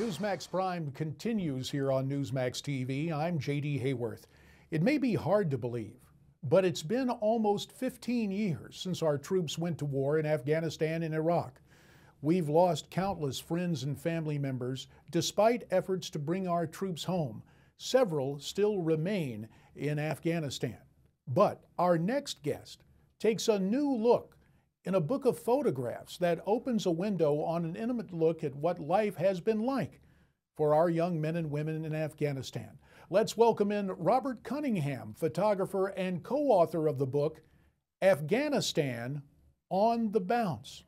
Newsmax Prime continues here on Newsmax TV. I'm J.D. Hayworth. It may be hard to believe, but it's been almost 15 years since our troops went to war in Afghanistan and Iraq. We've lost countless friends and family members despite efforts to bring our troops home. Several still remain in Afghanistan. But our next guest takes a new look in a book of photographs that opens a window on an intimate look at what life has been like for our young men and women in Afghanistan. Let's welcome in Robert Cunningham, photographer and co-author of the book, Afghanistan on the Bounce.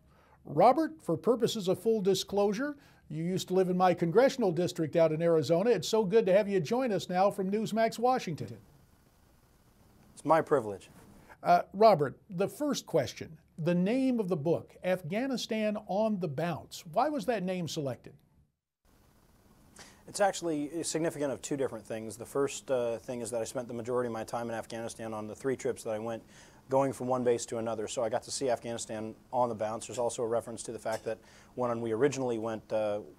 Robert, for purposes of full disclosure, you used to live in my congressional district out in Arizona. It's so good to have you join us now from Newsmax, Washington. It's my privilege. Robert, the first question, the name of the book, Afghanistan on the Bounce. Why was that name selected? It's actually significant of two different things. The first thing is that I spent the majority of my time in Afghanistan on the 3 trips that I went, going from one base to another. So I got to see Afghanistan on the bounce. There's also a reference to the fact that when we originally went,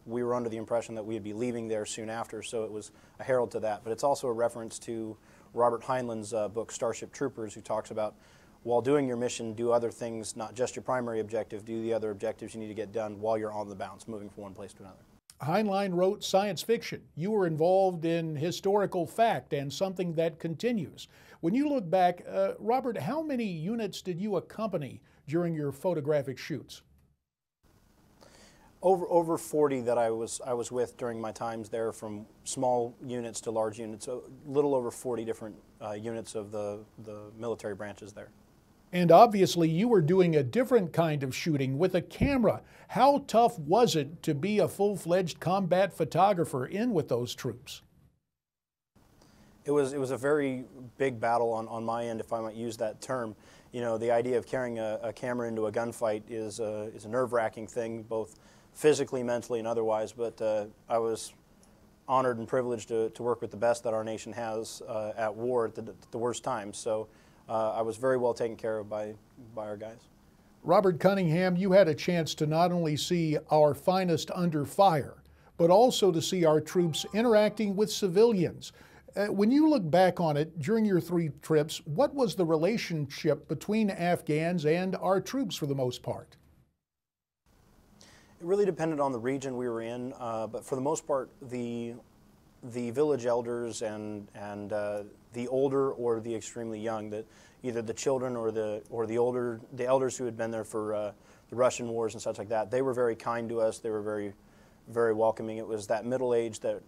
we were under the impression that we'd be leaving there soon after, so it was a herald to that. But it's also a reference to Robert Heinlein's book, Starship Troopers, who talks about while doing your mission, do other things, not just your primary objective, do the other objectives you need to get done while you're on the bounce, moving from one place to another. Heinlein wrote science fiction. You were involved in historical fact and something that continues. When you look back, Robert, how many units did you accompany during your photographic shoots? Over 40 that I was with during my times there, from small units to large units, a little over 40 different units of the military branches there. And obviously you were doing a different kind of shooting with a camera. How tough was it to be a full-fledged combat photographer in with those troops? It was a very big battle on my end, if I might use that term. You know, the idea of carrying a camera into a gunfight is a nerve-wracking thing, both physically, mentally, and otherwise. But I was honored and privileged to work with the best that our nation has at war at the worst times. So I was very well taken care of by our guys. Robert Cunningham, you had a chance to not only see our finest under fire, but also to see our troops interacting with civilians. When you look back on it during your 3 trips, what was the relationship between Afghans and our troops for the most part? It really depended on the region we were in, but for the most part, the village elders and the older or the extremely young, that either the children or the elders who had been there for the Russian wars and such like that, they were very kind to us. They were very, very welcoming. It was that middle age that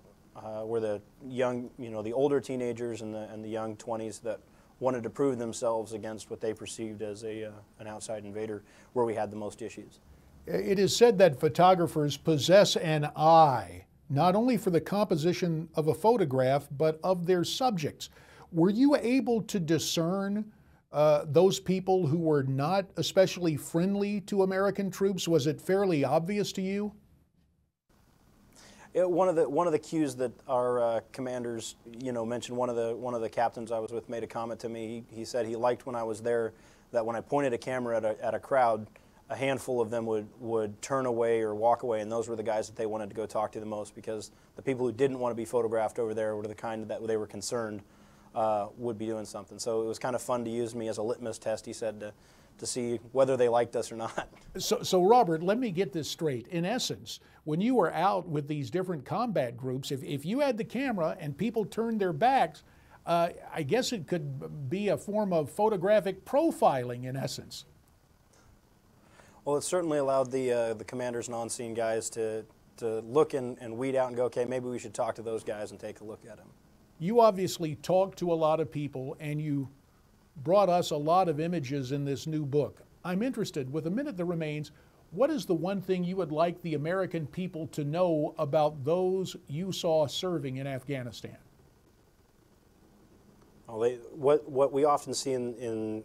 were the young, the older teenagers and the young 20s that wanted to prove themselves against what they perceived as an outside invader, where we had the most issues. It is said that photographers possess an eye, not only for the composition of a photograph, but of their subjects. Were you able to discern those people who were not especially friendly to American troops? Was it fairly obvious to you? One of the cues that our commanders, mentioned, one of the captains I was with made a comment to me. He said he liked when I was there that when I pointed a camera at a crowd, a handful of them would turn away or walk away, and those were the guys that they wanted to go talk to the most, because the people who didn't want to be photographed over there were the kind that they were concerned would be doing something. So it was kind of fun to use me as a litmus test, he said, to see whether they liked us or not. So Robert, let me get this straight. In essence, when you were out with these different combat groups, if you had the camera and people turned their backs, I guess it could be a form of photographic profiling in essence. Well, it certainly allowed the commanders and on-scene guys to look and weed out and go, okay, maybe we should talk to those guys and take a look at them. You obviously talked to a lot of people, and you brought us a lot of images in this new book. I'm interested, with a minute that remains, what is the one thing you would like the American people to know about those you saw serving in Afghanistan? Well, what we often see in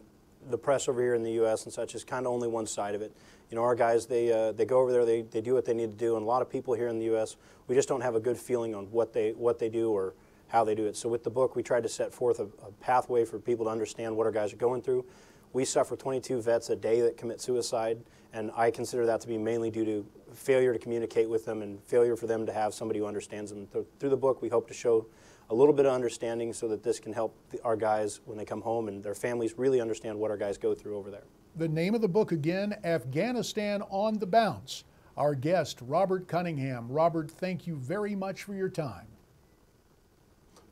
the press over here in the U.S. and such is kind of only one side of it. Our guys, they go over there, they do what they need to do, and a lot of people here in the U.S., we just don't have a good feeling on what they do or how they do it. So with the book, we tried to set forth a pathway for people to understand what our guys are going through. We suffer 22 vets a day that commit suicide, And I consider that to be mainly due to failure to communicate with them and failure for them to have somebody who understands them. Through the book, we hope to show a little bit of understanding so that this can help our guys when they come home and their families really understand what our guys go through over there. The name of the book again, Afghanistan on the Bounce. Our guest, Robert Cunningham. Robert, thank you very much for your time.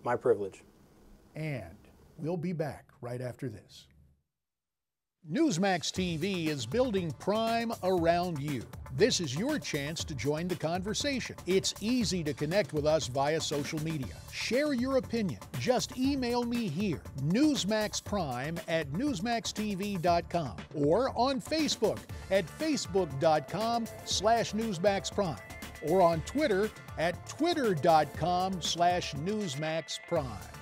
My privilege. And we'll be back right after this. Newsmax TV is building Prime around you. This is your chance to join the conversation. It's easy to connect with us via social media. Share your opinion. Just email me here, newsmaxprime@newsmaxtv.com, or on Facebook at facebook.com/newsmaxprime, or on Twitter at twitter.com/newsmaxprime.